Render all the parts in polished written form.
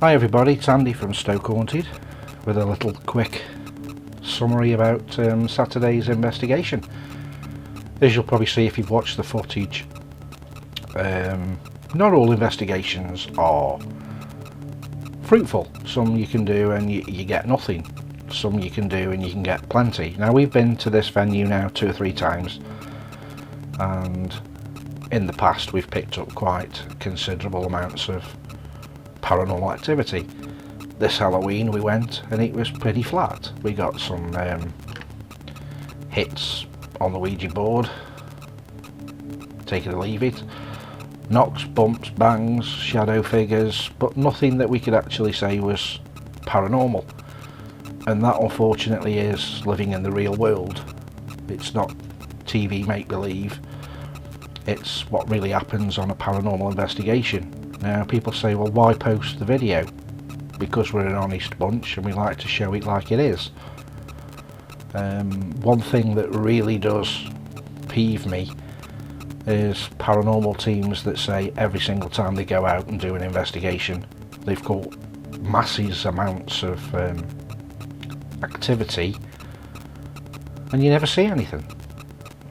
Hi everybody, it's Andy from Stoke Haunted with a little quick summary about Saturday's investigation. As you'll probably see if you've watched the footage, not all investigations are fruitful. Some you can do and you get nothing. Some you can do and you can get plenty. Now we've been to this venue now 2 or 3 times, and in the past we've picked up quite considerable amounts of paranormal activity. This Halloween we went and it was pretty flat. We got some hits on the Ouija board, take it or leave it, knocks, bumps, bangs, shadow figures, but nothing that we could actually say was paranormal. And that unfortunately is living in the real world. It's not TV make-believe, it's what really happens on a paranormal investigation. Now people say, well, why post the video? Because we're an honest bunch and we like to show it like it is. One thing that really does peeve me is paranormal teams that say every single time they go out and do an investigation they've caught massive amounts of activity and you never see anything.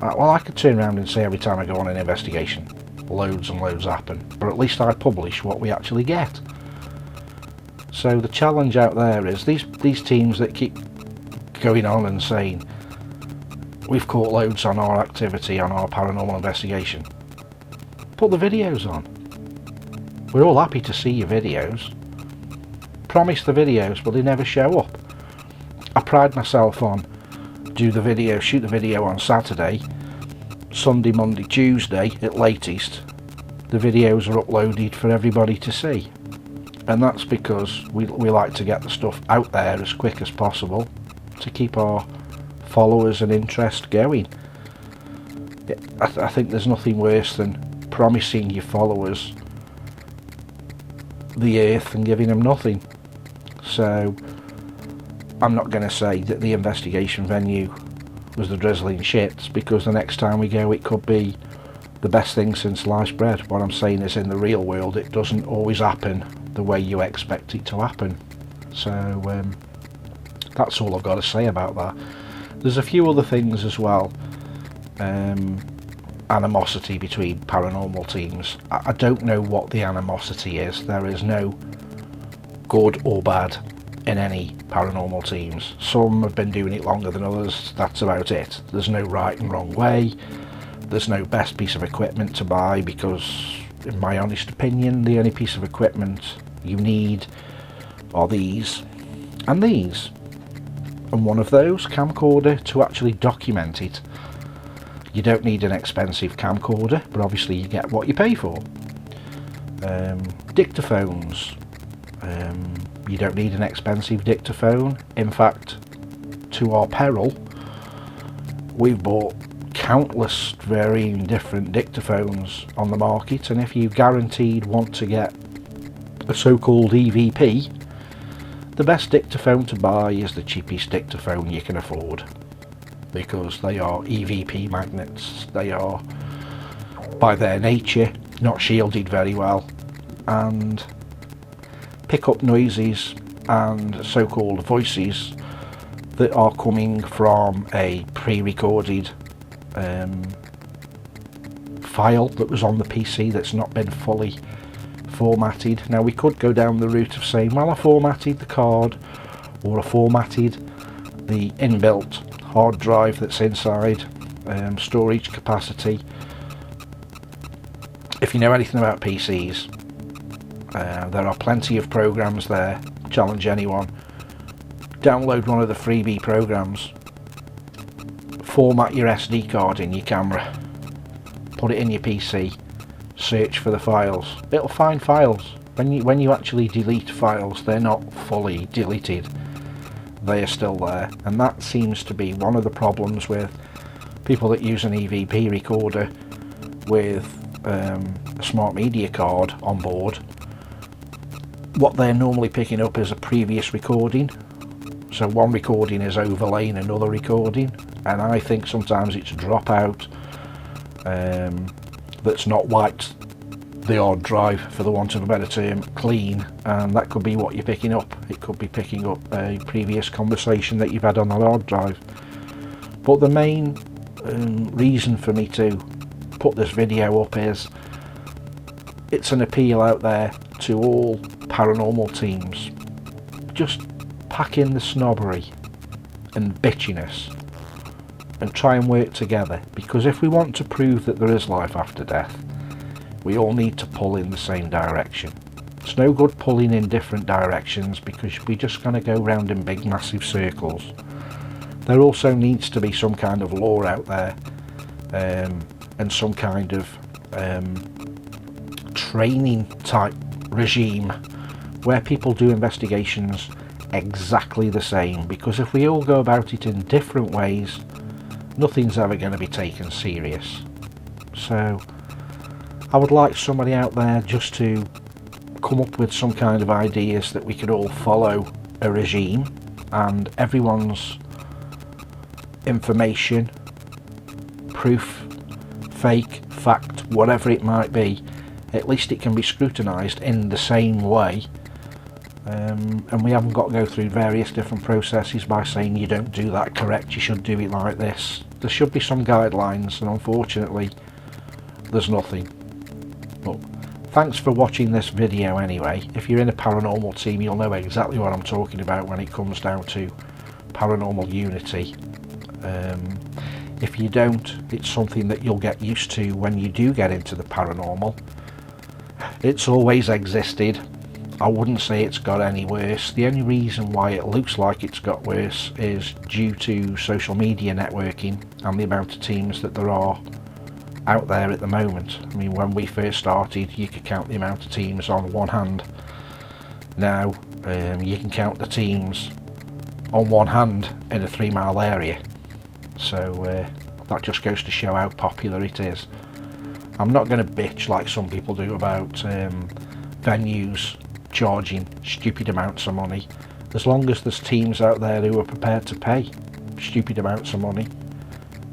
Well, I could turn around and say every time I go on an investigation loads and loads happen, but at least I publish what we actually get. So the challenge out there is these teams that keep going on and saying we've caught loads on our activity on our paranormal investigation. Put the videos on. We're all happy to see your videos. Promise the videos, but they never show up. I pride myself on shoot the video on Saturday, Sunday, Monday, Tuesday at latest the videos are uploaded for everybody to see, and that's because we like to get the stuff out there as quick as possible to keep our followers and interest going. I think there's nothing worse than promising your followers the earth and giving them nothing. So I'm not going to say that the investigation venue was the drizzling shits, because the next time we go it could be the best thing since sliced bread. What I'm saying is, in the real world it doesn't always happen the way you expect it to happen. So that's all I've got to say about that. There's a few other things as well. Animosity between paranormal teams. I don't know what the animosity is. There is no good or bad in any paranormal teams. Some have been doing it longer than others, that's about it. There's no right and wrong way. There's no best piece of equipment to buy, because in my honest opinion the only piece of equipment you need are these and these, and one of those, camcorder, to actually document it. You don't need an expensive camcorder, but obviously you get what you pay for. Dictaphones. You don't need an expensive dictaphone. In fact, to our peril, we've bought countless varying different dictaphones on the market, and if you guaranteed want to get a so-called EVP, the best dictaphone to buy is the cheapest dictaphone you can afford, because they are EVP magnets. They are by their nature not shielded very well and pick up noises and so-called voices that are coming from a pre-recorded file that was on the PC that's not been fully formatted. Now we could go down the route of saying, well, I formatted the card, or I formatted the inbuilt hard drive that's inside, storage capacity. If you know anything about PCs, there are plenty of programs there. Challenge anyone. Download one of the freebie programs, format your SD card in your camera, put it in your PC, search for the files. It'll find files. When you actually delete files, they're not fully deleted. They are still there, and that seems to be one of the problems with people that use an EVP recorder with a smart media card on board. What they're normally picking up is a previous recording, so one recording is overlaying another recording, and I think sometimes it's a dropout that's not wiped the odd drive, for the want of a better term, clean, and that could be what you're picking up. It could be picking up a previous conversation that you've had on the hard drive. But the main reason for me to put this video up is it's an appeal out there to all paranormal teams. Just pack in the snobbery and bitchiness and try and work together, because if we want to prove that there is life after death, we all need to pull in the same direction. It's no good pulling in different directions, because we're just going to go round in big massive circles. There also needs to be some kind of law out there, and some kind of training type regime where people do investigations exactly the same, because if we all go about it in different ways, nothing's ever going to be taken serious. So I would like somebody out there just to come up with some kind of ideas that we could all follow a regime, and everyone's information, proof, fake, fact, whatever it might be, at least it can be scrutinised in the same way, and we haven't got to go through various different processes by saying you don't do that correct, you should do it like this. There should be some guidelines, and unfortunately there's nothing. But thanks for watching this video anyway. If you're in a paranormal team, you'll know exactly what I'm talking about when it comes down to paranormal unity. If you don't, it's something that you'll get used to when you do get into the paranormal. It's always existed. I wouldn't say it's got any worse. The only reason why it looks like it's got worse is due to social media networking and the amount of teams that there are out there at the moment. I mean, when we first started, you could count the amount of teams on one hand. Now you can count the teams on one hand in a 3-mile area. So that just goes to show how popular it is. I'm not going to bitch like some people do about venues charging stupid amounts of money. As long as there's teams out there who are prepared to pay stupid amounts of money,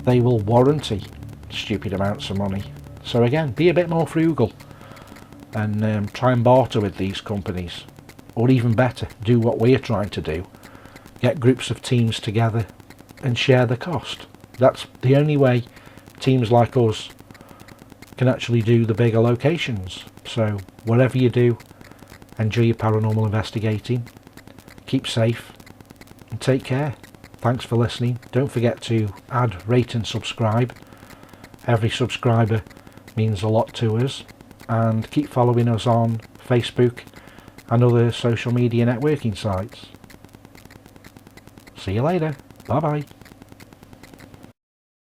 they will warranty stupid amounts of money. So again, be a bit more frugal and try and barter with these companies, or even better, do what we're trying to do, get groups of teams together and share the cost. That's the only way teams like us can actually do the bigger locations. So whatever you do, enjoy your paranormal investigating, keep safe and take care. Thanks for listening. Don't forget to add, rate and subscribe. Every subscriber means a lot to us, and keep following us on Facebook and other social media networking sites. See you later. Bye bye.